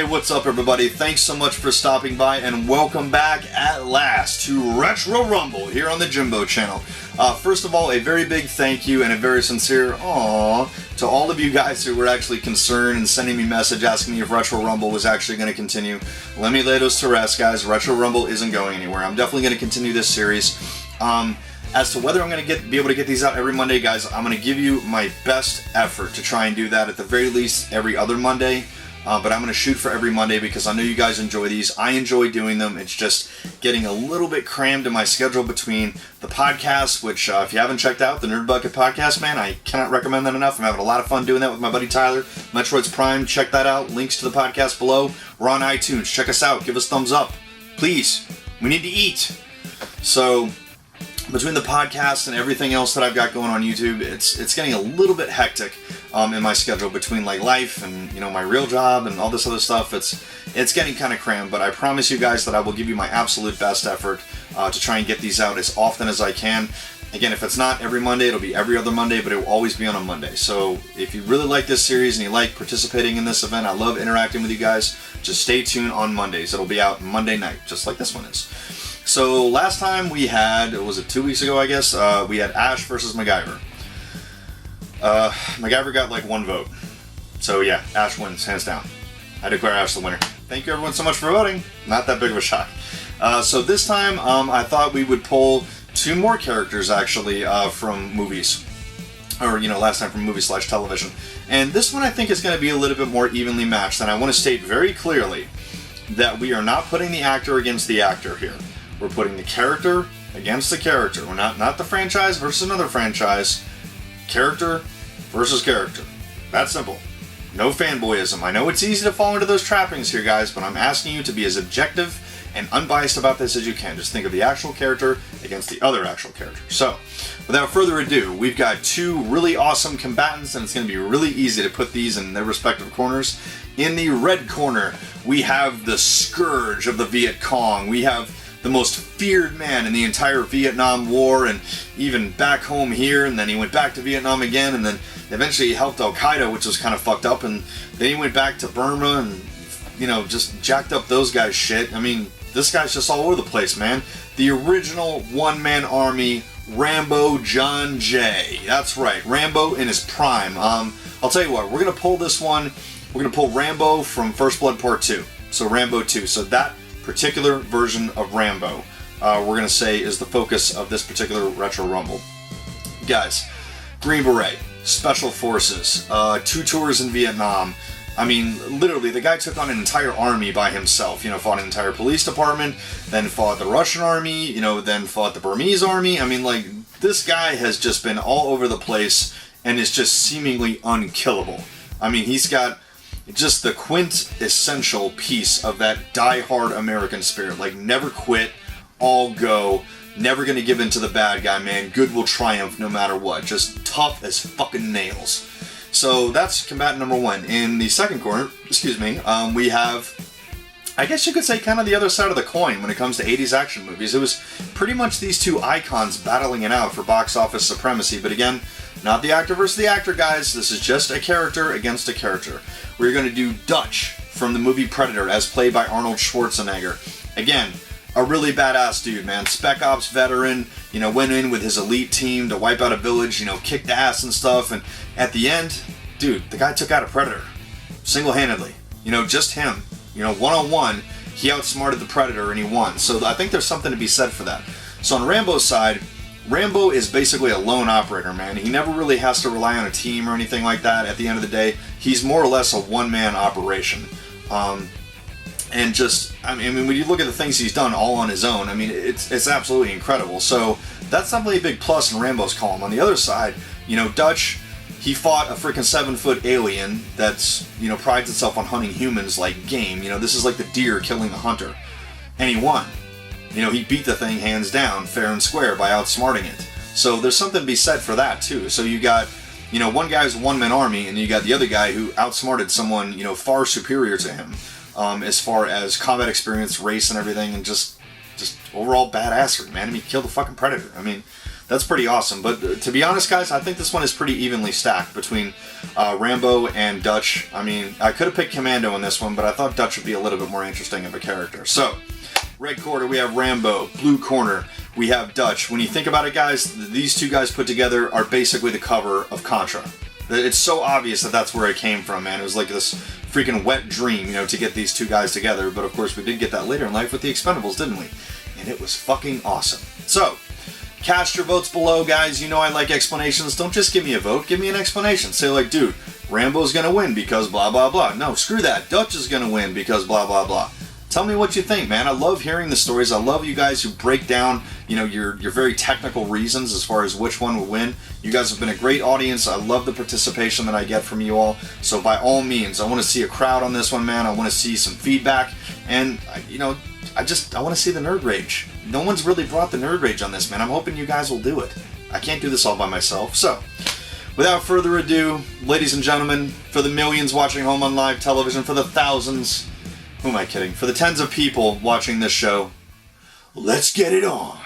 what's up everybody? Thanks so much for stopping by and welcome back at last to Retro Rumble here on the Jimbo channel. First of all, a very big thank you and a very sincere aww to all of you guys who were actually concerned and sending me a message asking me if Retro Rumble was actually going to continue. Let me lay those to rest, guys. Retro Rumble isn't going anywhere. I'm definitely going to continue this series. As to whether I'm going to be able to get these out every Monday, guys, I'm going to give you my best effort to try and do that at the very least every other Monday. But I'm going to shoot for every Monday because I know you guys enjoy these. I enjoy doing them. It's just getting a little bit crammed in my schedule between the podcast, which if you haven't checked out, the Nerd Bucket podcast, man, I cannot recommend that enough. I'm having a lot of fun doing that with my buddy Tyler. Metroid's Prime, check that out. Links to the podcast below. We're on iTunes. Check us out. Give us thumbs up. Please. We need to eat. So between the podcast and everything else that I've got going on YouTube, it's getting a little bit hectic in my schedule between like life and my real job and all this other stuff. It's getting kind of crammed, but I promise you guys that I will give you my absolute best effort to try and get these out as often as I can. Again, if it's not every Monday, it'll be every other Monday, but it will always be on a Monday. So if you really like this series and you like participating in this event, I love interacting with you guys, just stay tuned on Mondays. It'll be out Monday night, just like this one is. So last time we had, was it 2 weeks ago, I guess, we had Ash versus MacGyver. MacGyver got like 1 vote. So yeah, Ash wins, hands down. I declare Ash the winner. Thank you everyone so much for voting. Not that big of a shock. So this time, I thought we would pull 2 more characters actually from movies. Or, last time from movie/television. And this one I think is going to be a little bit more evenly matched. And I want to state very clearly that we are not putting the actor against the actor here. We're putting the character against the character. We're not the franchise versus another franchise. Character versus character. That simple. No fanboyism. I know it's easy to fall into those trappings here, guys, but I'm asking you to be as objective and unbiased about this as you can. Just think of the actual character against the other actual character. So, without further ado, we've got 2 really awesome combatants, and it's going to be really easy to put these in their respective corners. In the red corner, we have the scourge of the Viet Cong. We have the most feared man in the entire Vietnam War, and even back home here, and then he went back to Vietnam again, and then eventually he helped Al-Qaeda, which was kind of fucked up, and then he went back to Burma and, just jacked up those guys' shit. I mean, this guy's just all over the place, man. The original one-man army, Rambo John J. That's right, Rambo in his prime. I'll tell you what, we're going to pull this one, we're going to pull Rambo from First Blood Part 2. So Rambo 2. So that particular version of Rambo, we're going to say is the focus of this particular Retro Rumble. Guys, Green Beret, Special Forces, 2 tours in Vietnam. I mean, literally, the guy took on an entire army by himself. Fought an entire police department, then fought the Russian army, then fought the Burmese army. I mean, like, this guy has just been all over the place and is just seemingly unkillable. I mean, he's got just the quintessential piece of that die-hard American spirit. Like, never quit, all go, never gonna give in to the bad guy, man. Good will triumph no matter what. Just tough as fucking nails. So that's combatant number 1. In the second corner, we have, I guess you could say, kind of the other side of the coin when it comes to 80s action movies. It was pretty much these 2 icons battling it out for box office supremacy. But again, not the actor versus the actor, guys. This is just a character against a character. We're going to do Dutch from the movie Predator, as played by Arnold Schwarzenegger. Again, a really badass dude, man. Spec Ops veteran, went in with his elite team to wipe out a village, kicked ass and stuff. And at the end, dude, the guy took out a Predator. Single-handedly. Just him. One-on-one, he outsmarted the Predator and he won. So I think there's something to be said for that. So on Rambo's side, Rambo is basically a lone operator, man. He never really has to rely on a team or anything like that. At the end of the day, he's more or less a one-man operation. And just, I mean, when you look at the things he's done all on his own, I mean, it's absolutely incredible. So that's definitely a big plus in Rambo's column. On the other side, Dutch, he fought a freaking 7-foot alien that's, prides itself on hunting humans like game. This is like the deer killing the hunter. And he won. He beat the thing hands down, fair and square, by outsmarting it. So there's something to be said for that, too. So you got, one guy's a one-man army, and you got the other guy who outsmarted someone, far superior to him, as far as combat experience, race, and everything, and just overall badassery, man. I mean, he killed the fucking Predator. I mean, that's pretty awesome. But to be honest, guys, I think this one is pretty evenly stacked between Rambo and Dutch. I mean, I could have picked Commando in this one, but I thought Dutch would be a little bit more interesting of a character. So, red quarter, we have Rambo. Blue corner, we have Dutch. When you think about it, guys, these two guys put together are basically the cover of Contra. It's so obvious that that's where it came from, man. It was like this freaking wet dream, you know, to get these two guys together. But of course, we did get that later in life with the Expendables, didn't we? And it was fucking awesome. So, cast your votes below, guys. You know I like explanations. Don't just give me a vote. Give me an explanation. Say like, dude, Rambo's gonna win because blah, blah, blah. No, screw that. Dutch is gonna win because blah, blah, blah. Tell me what you think, man. I love hearing the stories. I love you guys who break down, you know, your very technical reasons as far as which one will win. You guys have been a great audience. I love the participation that I get from you all. So by all means, I want to see a crowd on this one, man. I want to see some feedback. And, you know, I want to see the nerd rage. No one's really brought the nerd rage on this, man. I'm hoping you guys will do it. I can't do this all by myself. So, without further ado, ladies and gentlemen, for the millions watching home on live television, for the thousands, who am I kidding? For the tens of people watching this show, let's get it on.